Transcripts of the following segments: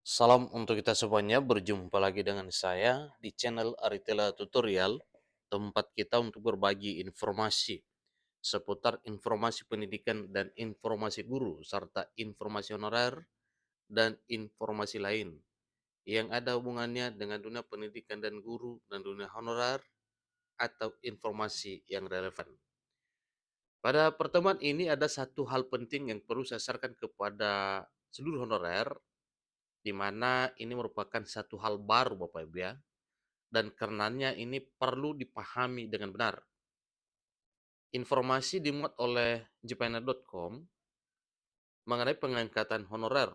Salam untuk kita semuanya, berjumpa lagi dengan saya di channel Aritela Tutorial, tempat kita untuk berbagi informasi seputar informasi pendidikan dan informasi guru, serta informasi honorer dan informasi lain yang ada hubungannya dengan dunia pendidikan dan guru dan dunia honorer atau informasi yang relevan. Pada pertemuan ini ada satu hal penting yang perlu saya sarankan kepada seluruh honorer, di mana ini merupakan satu hal baru Bapak Ibu ya, dan karenanya ini perlu dipahami dengan benar. Informasi dimuat oleh jpner.com mengenai pengangkatan honorer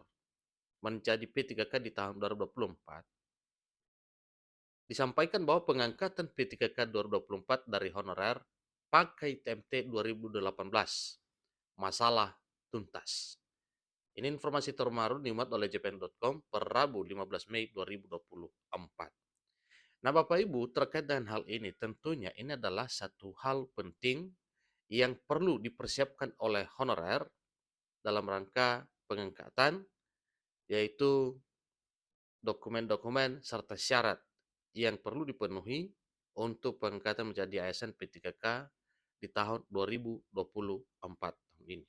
menjadi P3K di tahun 2024, disampaikan bahwa pengangkatan P3K 2024 dari honorer pakai TMT 2018, masalah tuntas. Ini informasi terbaru dimuat oleh jpn.com per Rabu 15 Mei 2024. Nah, Bapak Ibu, terkait dengan hal ini, tentunya ini adalah satu hal penting yang perlu dipersiapkan oleh honorer dalam rangka pengangkatan, yaitu dokumen-dokumen serta syarat yang perlu dipenuhi untuk pengangkatan menjadi ASN P3K di tahun 2024 tahun ini.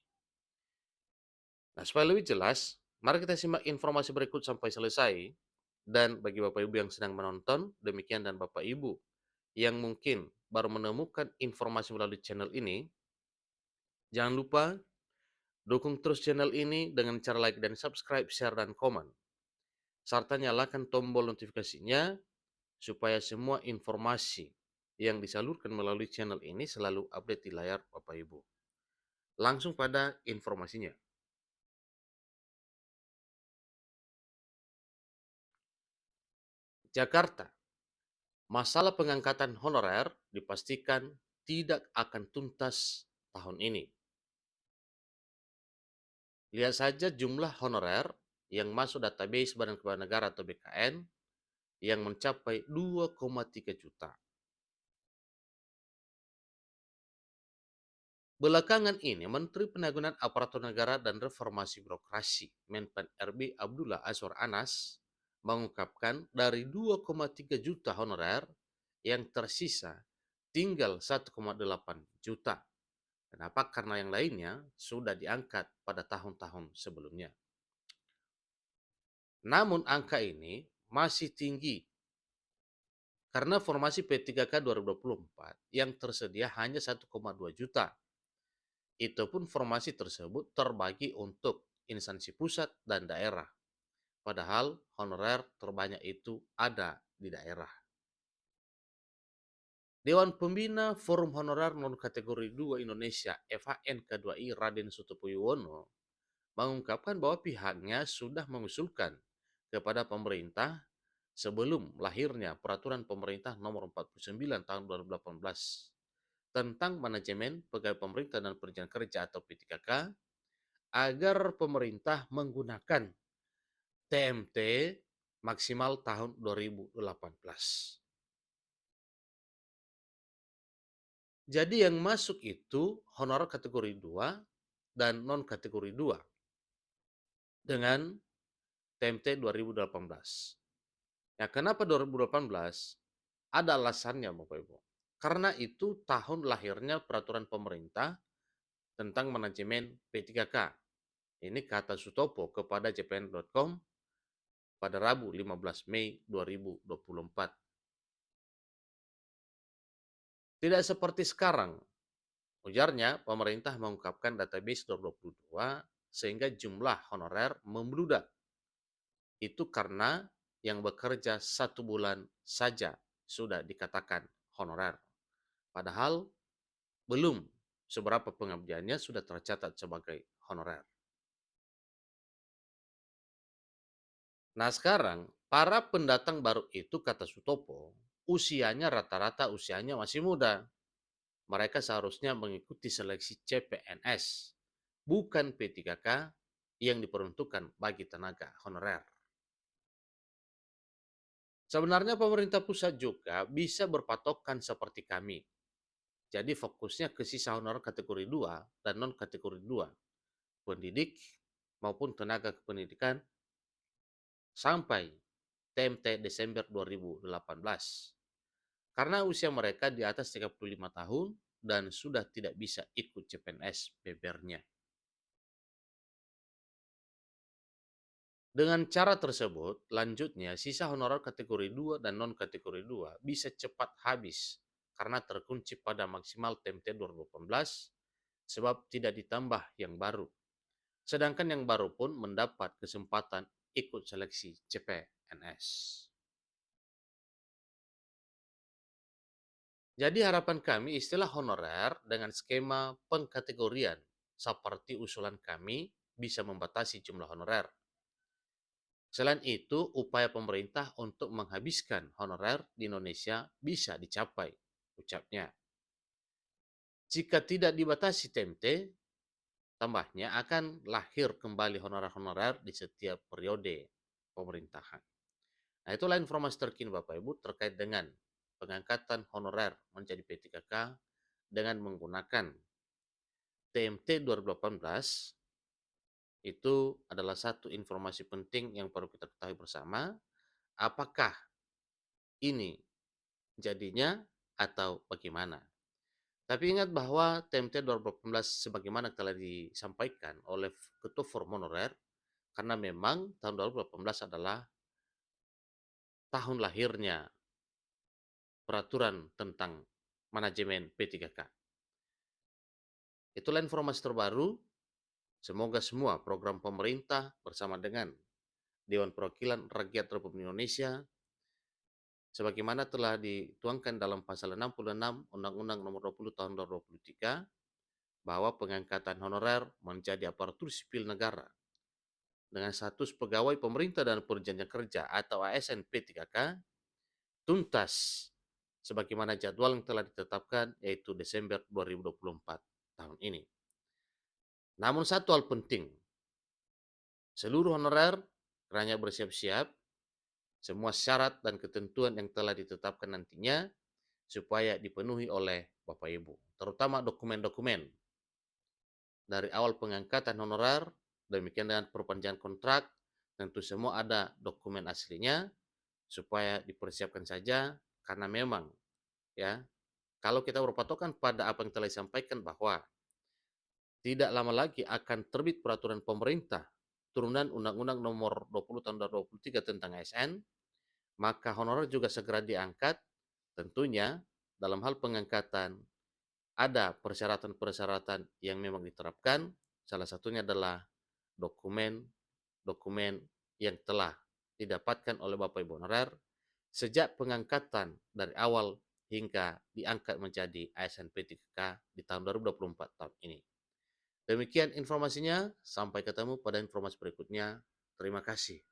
Nah, supaya lebih jelas, mari kita simak informasi berikut sampai selesai. Dan bagi Bapak Ibu yang sedang menonton, demikian, dan Bapak Ibu yang mungkin baru menemukan informasi melalui channel ini, jangan lupa dukung terus channel ini dengan cara like dan subscribe, share, dan komen. Serta nyalakan tombol notifikasinya supaya semua informasi yang disalurkan melalui channel ini selalu update di layar Bapak Ibu. Langsung pada informasinya. Jakarta, masalah pengangkatan honorer dipastikan tidak akan tuntas tahun ini. Lihat saja jumlah honorer yang masuk database Badan Keuangan Negara atau BKN yang mencapai 2,3 juta. Belakangan ini, Menteri Penanggulangan Aparatur Negara dan Reformasi Birokrasi Menpan RB Abdullah Azwar Anas mengungkapkan dari 2,3 juta honorer yang tersisa tinggal 1,8 juta. Kenapa? Karena yang lainnya sudah diangkat pada tahun-tahun sebelumnya. Namun angka ini masih tinggi karena formasi P3K 2024 yang tersedia hanya 1,2 juta. Itu pun formasi tersebut terbagi untuk instansi pusat dan daerah. Padahal honorer terbanyak itu ada di daerah. Dewan Pembina Forum Honorer Non Kategori 2 Indonesia FHN K2I Raden Sutopo Yuwono mengungkapkan bahwa pihaknya sudah mengusulkan kepada pemerintah sebelum lahirnya Peraturan Pemerintah Nomor 49 Tahun 2018 tentang manajemen pegawai pemerintah dan perjanjian kerja atau P3K agar pemerintah menggunakan TMT maksimal tahun 2018. Jadi yang masuk itu honorer kategori 2 dan non kategori 2 dengan TMT 2018. Ya, kenapa 2018? Ada alasannya Bapak Ibu. Karena itu tahun lahirnya peraturan pemerintah tentang manajemen P3K. Ini kata Sutopo kepada jpn.com pada Rabu 15 Mei 2024. Tidak seperti sekarang, ujarnya pemerintah mengungkapkan database 2022 sehingga jumlah honorer membludak. Itu karena yang bekerja 1 bulan saja sudah dikatakan honorer. Padahal belum seberapa pengabdiannya sudah tercatat sebagai honorer. Nah sekarang, para pendatang baru itu, kata Sutopo, usianya rata-rata usianya masih muda. Mereka seharusnya mengikuti seleksi CPNS, bukan P3K yang diperuntukkan bagi tenaga honorer. Sebenarnya pemerintah pusat juga bisa berpatokan seperti kami. Jadi fokusnya ke sisa honorer kategori 2 dan non kategori 2, pendidik maupun tenaga kependidikan sampai TMT Desember 2018. Karena usia mereka di atas 35 tahun dan sudah tidak bisa ikut CPNS bebernya. Dengan cara tersebut, lanjutnya sisa honorer kategori 2 dan non-kategori 2 bisa cepat habis karena terkunci pada maksimal TMT 2018 sebab tidak ditambah yang baru. Sedangkan yang baru pun mendapat kesempatan ikut seleksi CPNS. Jadi harapan kami istilah honorer dengan skema pengkategorian seperti usulan kami bisa membatasi jumlah honorer. Selain itu, upaya pemerintah untuk menghabiskan honorer di Indonesia bisa dicapai, ucapnya. Jika tidak dibatasi TMT, tambahnya akan lahir kembali honorer-honorer di setiap periode pemerintahan. Nah, itulah informasi terkini Bapak Ibu terkait dengan pengangkatan honorer menjadi P3K dengan menggunakan TMT 2018. Itu adalah satu informasi penting yang perlu kita ketahui bersama. Apakah ini jadinya atau bagaimana? Tapi ingat bahwa TMT 2018 sebagaimana telah disampaikan oleh Ketua Forum Honorer, karena memang tahun 2018 adalah tahun lahirnya peraturan tentang manajemen P3K. Itulah informasi terbaru. Semoga semua program pemerintah bersama dengan Dewan Perwakilan Rakyat Republik Indonesia sebagaimana telah dituangkan dalam pasal 66 Undang-Undang Nomor 20 Tahun 2023 bahwa pengangkatan honorer menjadi aparatur sipil negara dengan status pegawai pemerintah dan perjanjian kerja atau ASN P3K tuntas sebagaimana jadwal yang telah ditetapkan yaitu Desember 2024 tahun ini. Namun satu hal penting, seluruh honorer hanya bersiap-siap semua syarat dan ketentuan yang telah ditetapkan nantinya supaya dipenuhi oleh Bapak Ibu, terutama dokumen-dokumen dari awal pengangkatan honorer, demikian dengan perpanjangan kontrak, tentu semua ada dokumen aslinya supaya dipersiapkan saja karena memang ya kalau kita berpatokan pada apa yang telah disampaikan bahwa tidak lama lagi akan terbit peraturan pemerintah turunan Undang-Undang Nomor 20 Tahun 2023 tentang ASN, maka honorer juga segera diangkat. Tentunya dalam hal pengangkatan ada persyaratan-persyaratan yang memang diterapkan. Salah satunya adalah dokumen-dokumen yang telah didapatkan oleh Bapak Ibu honorer sejak pengangkatan dari awal hingga diangkat menjadi ASN P3K di tahun 2024 tahun ini. Demikian informasinya, sampai ketemu pada informasi berikutnya. Terima kasih.